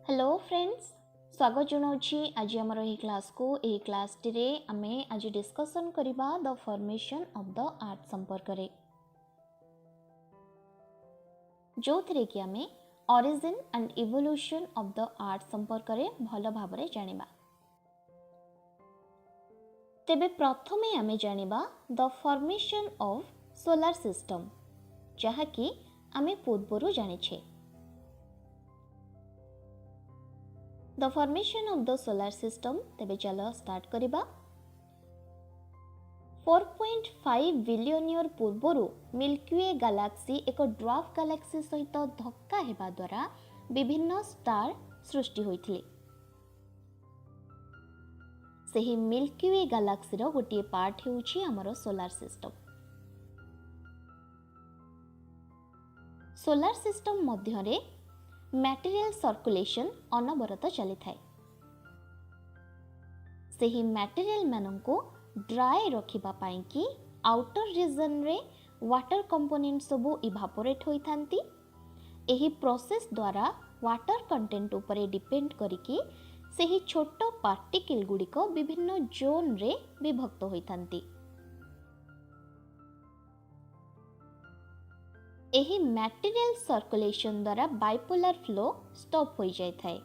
Hello friends, स्वागत जनाऊँगी आज आमर यही क्लास को। यही क्लास टी आमे आज डिस्कसन करिबा the formation of the earth संपर्क रे, जो थरे कि आमे origin and evolution of the earth संपर्क रे भल भाबरे जानिबा। तेबे प्रथमे आमे जानिबा the formation of solar system, जहा कि आमे पूर्वरु जानिछे। The formation of the solar system तेबे चलो स्टार्ट करिबा। 4.5 बिलियन ईयर पूर्वरु मिल्की वे गैलेक्सी एक ड्वार्फ गैलेक्सी सहित धक्का हेबा द्वारा विभिन्न स्टार सृष्टि होइथिले। सेही मिल्की वे गैलेक्सी रो गोटे पार्ट हेउछि हमरो सोलार सिस्टम। सोलार सिस्टम मध्यरे मटेरियल सर्कुलेशन अनवरत चली थाए। सेही मटेरियल माननको ड्राई रखिबा पाई कि आउटर रीजन रे वाटर कंपोनेंट सबो इवापोरेट होई थांती। एही प्रोसेस द्वारा वाटर कंटेंट उपरे डिपेंड करिकि सेही छोटो पार्टिकल गुड़िक विभिन्न जोन रे विभक्त होई थांती। एही मटेरियल सर्कुलेशन द्वारा बाइपोलर फ्लो स्टॉप हो जाय थाए।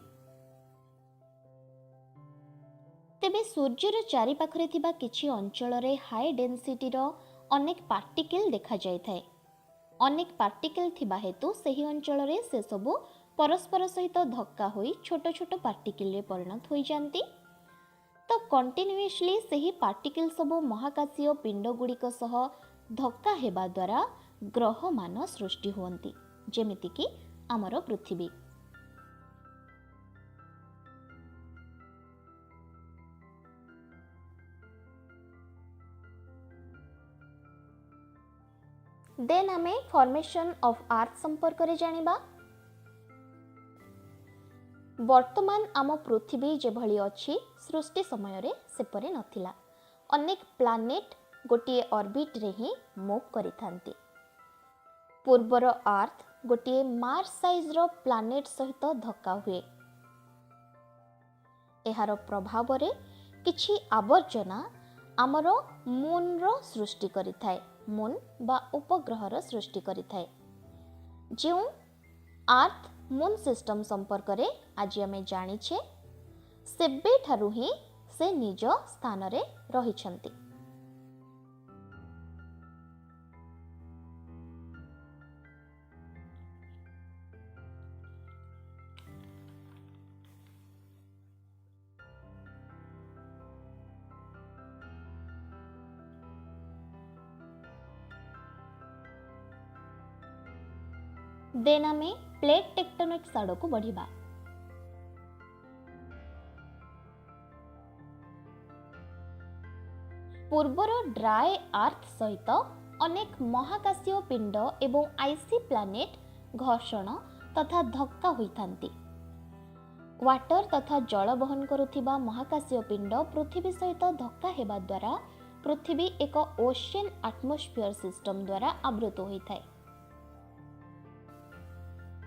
तेबे सूर्यर चारि पाखरे थिबा किछि अंचल रे हाई डेंसिटी रो अनेक पार्टिकल देखा जाय थाए। अनेक पार्टिकल थिबा हेतु सेही अंचल रे से सबु परस्पर सहित धक्का होई छोटो छोटो पार्टिकल रे परिणत होई जानती। तो कंटिन्यूअसली सेही पार्टिकल सबु महाकाशीय पिंड गुड़िक सह धक्का हेबा द्वारा ग्रह मान सृष्टि हुअन्ति, जेमिति कि आमर पृथ्वी। देन आमे फॉर्मेशन ऑफ आर्थ संपर्क रे जानिबा। वर्तमान आम पृथ्वी जेभली अछि सृष्टि समय रे सेपरि नथिला। अनेक प्लानेट गोटिए ऑर्बिट रे ही मूव करिथांती। पूर्वर आर्थ गोटे मार्स साइज रो प्लानेट सहित धक्का हुए। एहार प्रभाव रे किछि आवर्जना आमर मून रो सृष्टि करिथाए। मून बा उपग्रह रो सृष्टि करिथाए। जो आर्थ मून सिस्टम संपर्क रे आज आमे जानिछे, सेबे ठारु ही से निज स्थान रे रहिछंती। देन आमे प्लेट टेक्टोनिक्स आड़ को बढ़िबा। पूर्वर ड्राई अर्थ सहित अनेक महाकाशीय पिंड एवं आईसी प्लानेट घर्षण तथा धक्का होइथांती। वाटर तथा जल बहन करुथिबा महाकाशीय पिंड पृथ्वी सहित धक्का हेबा द्वारा पृथ्वी एक ओशियन एटमॉस्फेयर सिस्टम द्वारा आवृत होइथाए।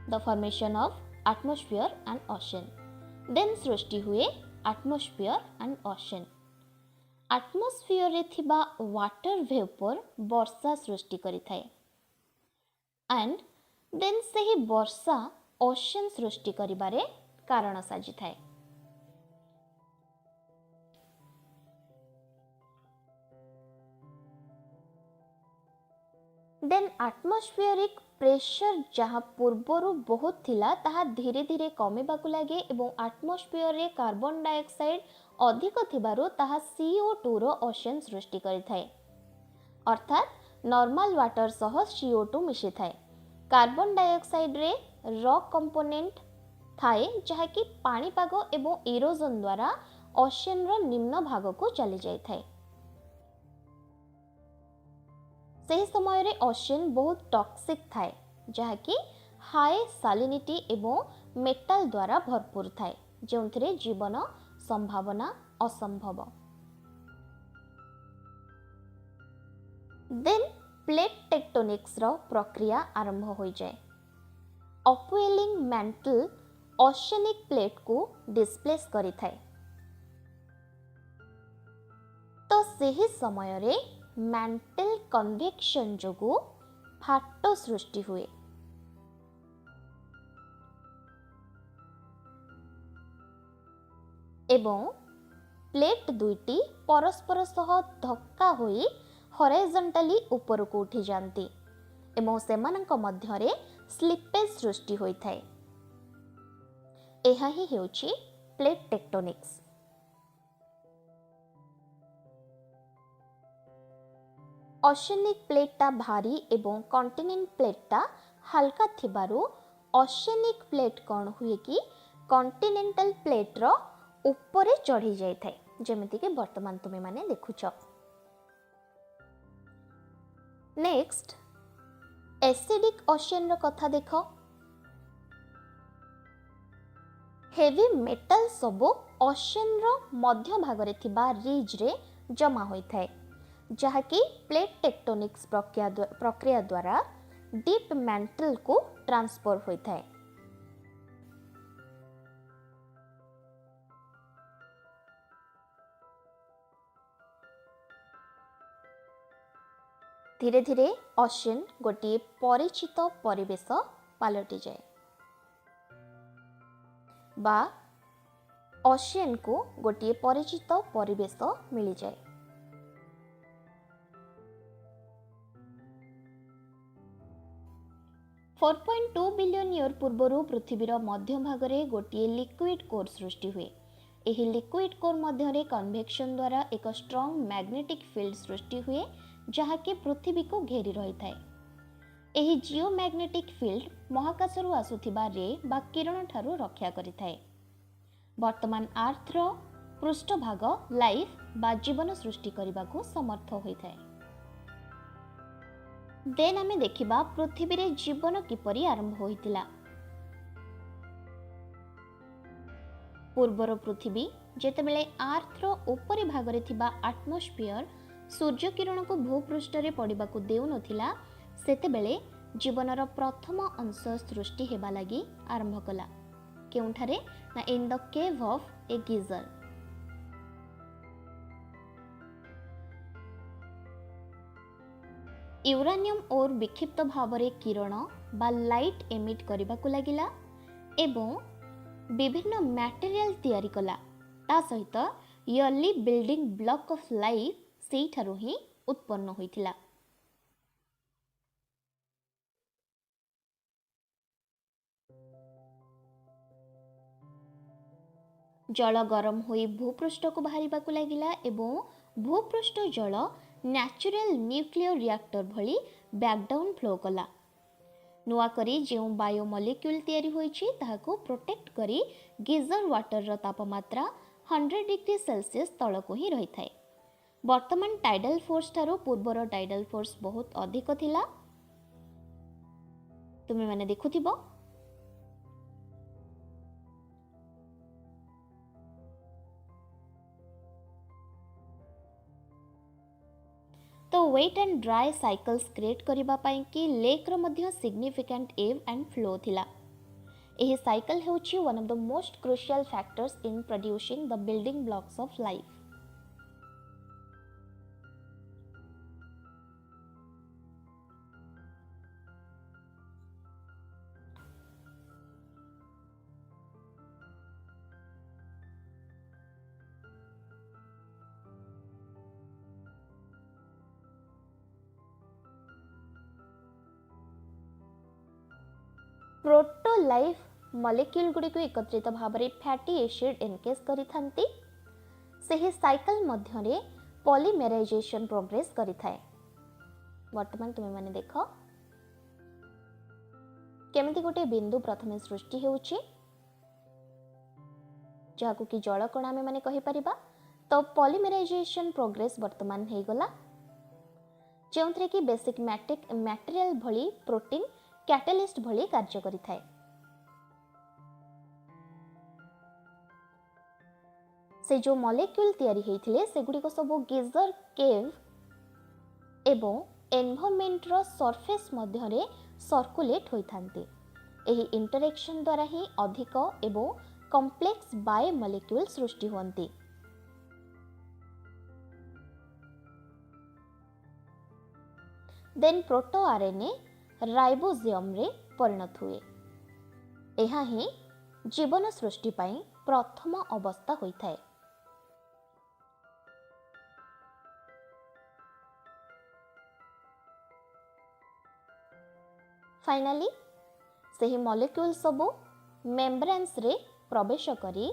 The formation of atmosphere and ocean. Then सृष्टि हुए एटमॉस्फेयर एंड ओशन। एटमॉस्फेयर रे थिबा वाटर वेपर वर्षा सृष्टि करिथाए। एंड देन सेही वर्षा ओशन सृष्टि करिबारे कारण साजिथाए। देन एटमॉस्फेरिक प्रेशर जहाँ पूर्वरु बहुत थिला ताहा धीरे धीरे कमिबाकु लागे एवं एटमॉस्फेयर रे कार्बन डाइऑक्साइड अधिक थिबारु ताहा CO2 रो ओशन सृष्टि करिथाए। अर्थात नॉर्मल वाटर सह CO2 मिशी थाए। कार्बन डाइऑक्साइड रे रॉक कंपोनेंट थाए जहा कि पानीपाग एवं इरोजन द्वारा ओशन रो निम्न भाग को चली जाय थाए। सही समय रे ओशन बहुत टॉक्सिक थाए जहा कि हाई सालिनिटी एवं मेटल द्वारा भरपूर थाए, जोंथिरे जीवन संभावना असंभव। देन प्लेट टेक्टोनिक्स रो प्रक्रिया आरंभ हो जाए। अपवेलिंग मैंटल ऑशियनिक प्लेट को डिस्प्लेस करिथाए। तो सही समय रे मैंटल कन्वेक्शन जोगु फाट सृष्टि हुए। एवं प्लेट दुईटी परस्पर सह धक्का होई हॉरिजॉन्टली ऊपर को उठी जाती एवं सेमानंक मध्यरे स्लिपेज सृष्टि होइथाए। एहा ही हेउची प्लेट टेक्टोनिक्स। ऑशियनिक प्लेटटा भारी एवं कॉन्टिनेंट प्लेटटा हल्का थिबारु ऑशियनिक प्लेट कौन हुए कि कॉन्टिनेंटल प्लेट रो ऊपर चढ़ी जाए थाए, जेमिति कि वर्तमान तुमे माने देखुछ। नेक्स्ट एसिडिक ओशियन रो कथा देख। हेवी मेटल सबो ओशियन रो मध्य भागरे थिबा रिज रे जमा होई थाए, जहाँकि प्लेट टेक्टोनिक्स प्रक्रिया द्वारा डीप मैंटल को ट्रांसफर होई थाए। धीरे धीरे ओशियन गोटे परिचित परिवेश पलटि जाए बा ओशियन को गोटे परिचित परिवेश मिल जाए। Four point two billion year पूर्वर पृथ्वीर मध्य भागरे गोटे लिक्विड कोर सृष्टि हुए। एही लिक्विड कोर मध्यरे कन्वेक्शन द्वारा एक स्ट्रॉन्ग मैग्नेटिक फील्ड सृष्टि हुए, जहाँकि पृथ्वी को घेरी रही थाए। एही जियोमैग्नेटिक फील्ड महाकाशरू आसुथिबा रे बा किरण ठारू रक्षा करिथाए। वर्तमान आर्थर पृष्ठभाग लाइफ बा जीवन सृष्टि करने को समर्थ होइथाए। देन आमे देखिबा पृथ्वी रे जीवन किपरि आरंभ होइतिला। पूर्वर पृथ्वी जेतेबेले आर्थर ऊपरी भागरे थिबा एटमॉस्फेयर सूर्य किरण को भूपृष्ठ रे पड़िबाकू देउ नथिला, सेतेबेले जीवनर प्रथम अंश सृष्टि हेबा लागि आरंभ कला। केउठारे ना in the cave of A geyser. Uranium और विक्षिप्त भावरे किरण बा लाइट एमिट करबाकू लागिला एवं विभिन्न मटेरियल तैयारी कला। ता सहित yearly building block of life सेही ठारू ही उत्पन्न होइतिला। जल गरम होई भूपृष्ठ को बाहरिबाकू लागिला एवं भूपृष्ठ जल नेचुरल न्यूक्लियर रिएक्टर भली बैकडाउन फ्लो कला। नुआ करी जो बायोमोलिक्यूल तैयारी होइछि ताहाको प्रोटेक्ट करी गीजर वाटर रो तापमात्रा 100 डिग्री सेल्सियस तळको ही रही थाए। वर्तमान टाइडल फोर्स ठारो पूर्वर टाइडल फोर्स बहुत अधिक थिला, तुमे माने देखुथिबो। तो wet and dry cycles create करिबा पई कि लेक रो मध्य सिग्निफिकेंट एव एंड फ्लो थिला। एही साइकल हेउछि one of the most crucial factors in producing the building blocks of life. Proto life molecule गुडी को एकत्रित भावरे फैटी एसिड एनकेस करि थांती। सेही साइकल मध्यरे पॉलीमेराइजेशन प्रोग्रेस करि थाए। वर्तमान तुमे माने देखो केमिति गोटे बिंदु प्रथमे सृष्टि हेउछि, जाको कि जल कण आमे माने कहि परिबा। तो पॉलीमेराइजेशन प्रोग्रेस वर्तमान हे गला, जेउथरे कि बेसिक मटेरियल भली प्रोटीन कैटलिस्ट भली कार्य करि थाए। से जो मॉलिक्यूल तैयारी हेइथिले सेगुडी को सब गीजर केव एवं एनवायरनमेंट रो सरफेस मध्यरे सर्कुलेट होई थांती। ଏହି ଇଣ୍ଟରାକ୍ସନ୍ ଦ୍ୱାରା ହିଁ ଅଧିକ ଏବଂ କମ୍ପ୍ଲେକ୍ସ ବାୟୋମଲିକ୍ୟୁଲ୍ ସୃଷ୍ଟି ହୁଅନ୍ତି। ଦେନ୍ ପ୍ରୋଟୋ ଆର୍ଏନ୍ଏ ରାଇବୋଜିୟମ୍ରେ ପରିଣତ ହୁଏ। ଏହା ହିଁ ଜୀବନ ସୃଷ୍ଟି ପାଇଁ ପ୍ରଥମ ଅବସ୍ଥା ହୋଇଥାଏ। ଫାଇନାଲି ସେହି ମଲିକ୍ୟୁଲ୍ ସବୁ ମେମ୍ବ୍ରେନ୍ସରେ ପ୍ରବେଶ କରି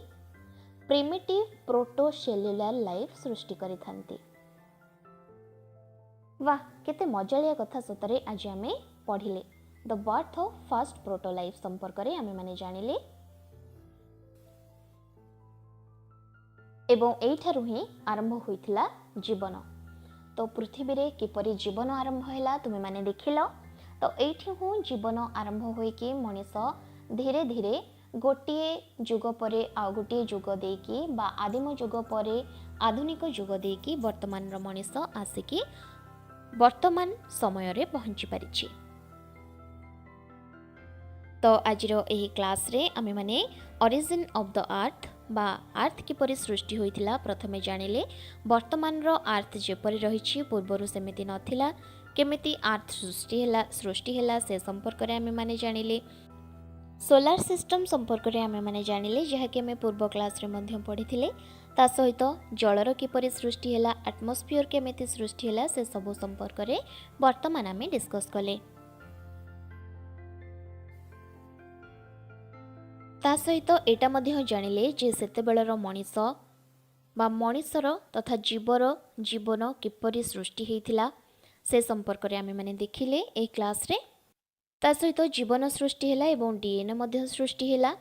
ପ୍ରିମିଟିଭ୍ ପ୍ରୋଟୋସେଲ୍ୟୁଲାର ଲାଇଫ୍ ସୃଷ୍ଟି କରିଥାନ୍ତି। वाह केते मजालिया कथा सतरे आज आमे पढ़िले the birth of first proto life संपर्क रे आमे माने जानिले एवं एठारु ही आरंभ होइथिला जीवन। तो पृथ्वी रे किपरि जीवन आरंभ हैला तुमे माने देखिलो। तो एठी हूँ जीवन आरंभ होई कि मनीष धीरे धीरे गोटिए जुग परे आ गोटिए जुग देकी बा आदिम जुग परे आधुनिक जुग देकी वर्तमान रो मनीष आसिकी वर्तमान समय रे पहुंची पारिछि। तो आज एही क्लास रे आमे माने ओरिजिन ऑफ द अर्थ बा अर्थ किपरि सृष्टि होइथिला प्रथमे जानिले। वर्तमान रो अर्थ जेपरि रहिछि पूर्वरु सेमिति नथिला, केमिति अर्थ सृष्टि हैला से संपर्क रे आमे माने जानिले। सोलार सिस्टम संपर्क रे आमे माने जानिले जहा कि आमे पूर्व क्लास रे मध्य पढिथिले। ता सहित जलर किपरि सृष्टि हैला, एटमॉस्फियर केमिति सृष्टि हैला से सब संपर्क रे वर्तमान आमे डिस्कस कले। ता सहित एटा मध्य जानिले जे सेते बेलर मनीष बा मनीषर तथा जीवर जीवन किपरि सृष्टि हेइथिला से संपर्क रे आमे माने देखिले ए क्लास रे। ता सहित जीवन सृष्टि हैला एवं डीएनए मध्य सृष्टि हैला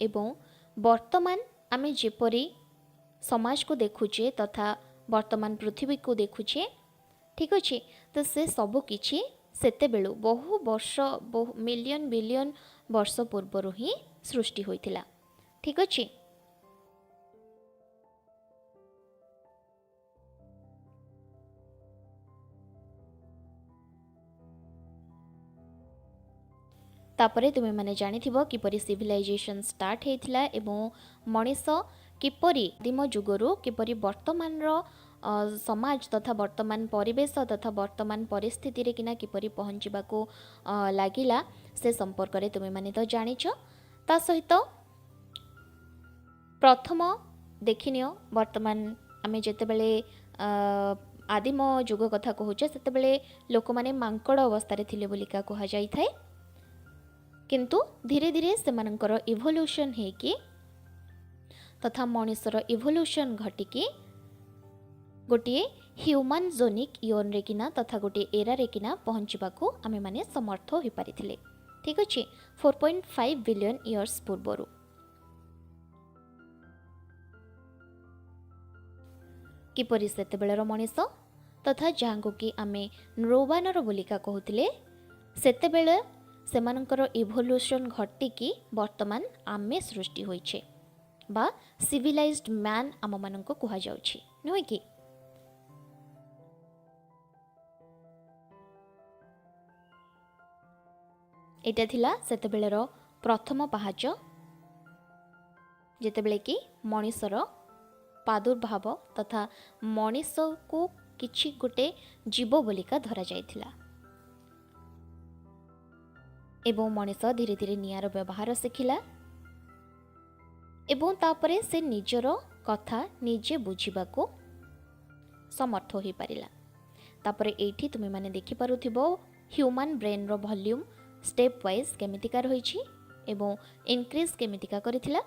एवं वर्तमान आमे जेपरि समाज को देखुचे तथा वर्तमान पृथ्वी को देखुचे, ठीक अच्छे। तो से सब किछि सेते बेलु बहु वर्ष बहु मिलियन बिलियन वर्ष पूर्व ही सृष्टि होइथिला, ठीक अच्छे। तापरे तुमे माने जानिथिबो किपरि सिविलाइजेशन स्टार्ट हेइथिला एवं मनीष किपरि आदिम जुगरु किपरि वर्तमान रो समाज तथा वर्तमान परिवेश तथा वर्तमान परिस्थिति रे किना किपरि पहुँचबाको लागिला से संपर्क रे तुमे माने तो जानिछो। ता सहित प्रथम देखिनियो वर्तमान आमे जेते बेले आदिम जुग कथा कहूचे सेते बेले लोक माने मांकड़ अवस्था रे थिले बोलिका कहा जाई थाए, किंतु धीरे धीरे सेमानकर इवोल्यूशन हेकी तथा मनुष्यर इवोल्यूशन घटिकी गोटे ह्यूमन जोनिक इयन रे किना तथा गोटे एरा रे किना पहुँचबाको आमे माने समर्थ हो पारिथिले, ठीक अछि। 4.5 बिलियन इयर्स पूर्वरु किपरि सेते बेलर मनीष तथा जांगो कि आमे नृवानर बोलिका कहूतिले सेते बेले सेमानकर इवोल्यूशन घटिकी वर्तमान आमे सृष्टि होइछे बा सिविलाइज्ड मैन आम माननको कुहा जाउछि, नुहे कि। एटा थिला सेते बेलर प्रथम पाहाच जेतेबेले कि मनीषर प्रादुर्भाव तथा मनीष को किछि गोटे जीव बोलिका धरा जाइथिला एवं मनीष धीरे धीरे निआर व्यवहार शिखिला एवं तापरे से निजर कथा निजे बुझिबाको समर्थ हो पारिला। तापरे एठी तुमे माने देखि पारुथिबो human brain rho volume step wise केमितिका रहिछि एवं इनक्रीज केमितिका करिथिला।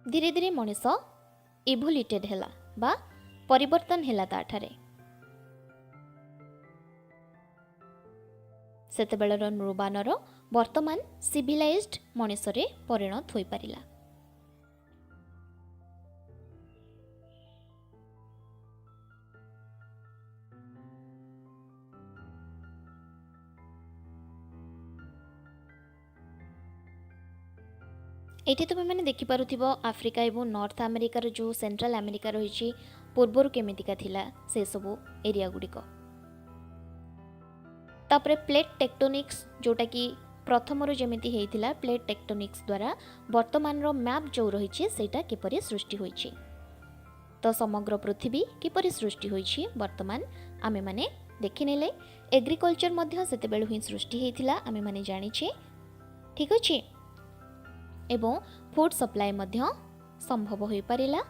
धीरे धीरे मनीष इवोल्यूटेड हैला बा परिवर्तन हैला ताठारे। सेते बेलर नृवानर वर्तमान सिविलाइज्ड मनीष रे परिणत होई पारिला। ଏଠି ତୁମେମାନେ ଦେଖିପାରୁଥିବ ଆଫ୍ରିକା ଏବଂ ନର୍ଥ ଆମେରିକାର ଯେଉଁ ସେଣ୍ଟ୍ରାଲ ଆମେରିକା ରହିଛି ପୂର୍ବରୁ କେମିତିକା ଥିଲା ସେସବୁ ଏରିଆ ଗୁଡ଼ିକ। ତାପରେ ପ୍ଲେଟ୍ ଟେକ୍ଟୋନିକ୍ସ ଯେଉଁଟାକି ପ୍ରଥମରୁ ଯେମିତି ହେଇଥିଲା ପ୍ଲେଟ୍ ଟେକ୍ଟୋନିକ୍ସ ଦ୍ୱାରା ବର୍ତ୍ତମାନର ମ୍ୟାପ୍ ଯେଉଁ ରହିଛି ସେଇଟା କିପରି ସୃଷ୍ଟି ହୋଇଛି। ତ ସମଗ୍ର ପୃଥିବୀ କିପରି ସୃଷ୍ଟି ହୋଇଛି ବର୍ତ୍ତମାନ ଆମେମାନେ ଦେଖିନେଲେ। ଏଗ୍ରିକଲଚର ମଧ୍ୟ ସେତେବେଳୁ ହିଁ ସୃଷ୍ଟି ହେଇଥିଲା ଆମେମାନେ ଜାଣିଛେ, ଠିକ୍ ଅଛି। ଏବଂ ଫୁଡ୍ ସପ୍ଲାଏ ମଧ୍ୟ ସମ୍ଭବ ହୋଇପାରିଲା।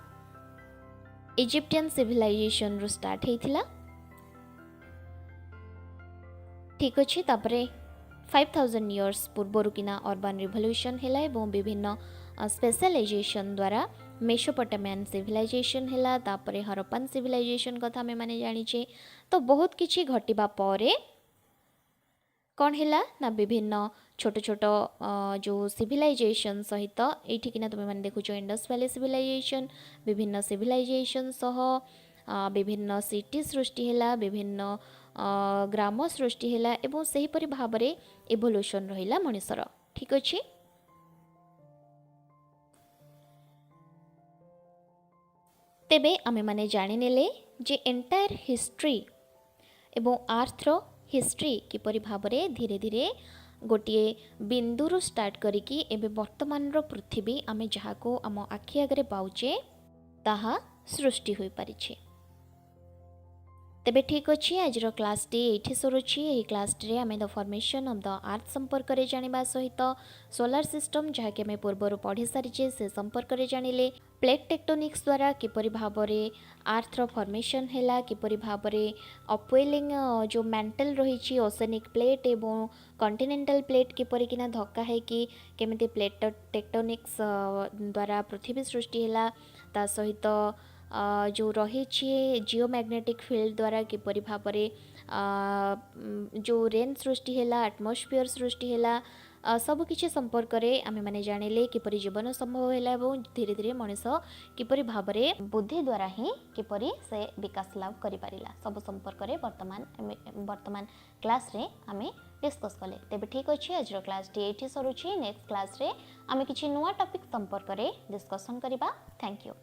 ଇଜିପ୍ଟିଆନ୍ ସିଭିଲାଇଜେସନରୁ ଷ୍ଟାର୍ଟ ହେଇଥିଲା, ଠିକ୍ ଅଛି। ତାପରେ 5000 ଇୟର୍ସ ପୂର୍ବରୁ କିନା ଅର୍ବାନ୍ ରିଭଲ୍ୟୁସନ୍ ହେଲା ଏବଂ ବିଭିନ୍ନ ସ୍ପେଶାଲାଇଜେସନ୍ ଦ୍ୱାରା मेसोपोटामियन सिविलाइजेशन है, तापर हरप्पन सिविलाइजेशन कथा आम मैंने जानीचे। तो बहुत किछि घटिबा परे कौन है ना विभिन्न छोट छोट जो सिविलाइजेशन सहित ये तुम मैंने देखुच इंडस वैली सिविलाइजेशन विभिन्न सिविलाइजेशन सह विभिन्न सिटी सृष्टि है, विभिन्न ग्राम सृष्टि है एवं सेहीपरि भाव में इवोल्यूशन रहिला मनुष्यर, ठीक अच्छे। तेबे आमे माने जानी नेले जे एंटायर हिस्ट्री एवं आर्थर हिस्ट्री किपरि भाबरे धीरे धीरे गोटे बिंदुरु स्टार्ट करिकी एबे वर्तमानर पृथ्वी आमे जहाको आम आखि आगरे पाउचे ताहा सृष्टि होई परिछे। तेबे ठीक अच्छे, आज क्लास टी ये सरुची। यही क्लास टी आम the formation of the earth संपर्क में जाना सहित सोलार सिस्टम जहाँकि आम पूर्वर पढ़ी सारीचे से संपर्क में जानिले। प्लेट टेक्टोनिक्स द्वारा किपरि भाव में आर्थर फॉर्मेशन है, किपरि भाव में अपवेलिंग जो मेंटल रही ओसेनिक प्लेट एवं कॉन्टिनेंटल प्लेट किपरि किना धक्का है कि केमिति प्लेट टेक्टोनिक्स द्वारा पृथ्वी सृष्टि है, ता सहित जो रही जिओमैग्नेटिक फील्ड द्वारा किपरि भाव में जो रेन सृष्टि है, एटमॉस्फेयर सृष्टि है, सबकि संपर्क में आम मैंने जानिले किपरि जीवन संभव है धीरे धीरे मनीष किपरि भाव में बुद्धि द्वारा ही किपरि से विकास लाभ कर पारिला सब संपर्क में वर्तमान क्लास रे आम डिस्कस कले। तेबे ठीक अच्छे, आज क्लास टी ये सरुची। नेक्स्ट क्लास रे आम किछि नुआ टॉपिक संपर्क में डिस्कसन करिबा। Thank you.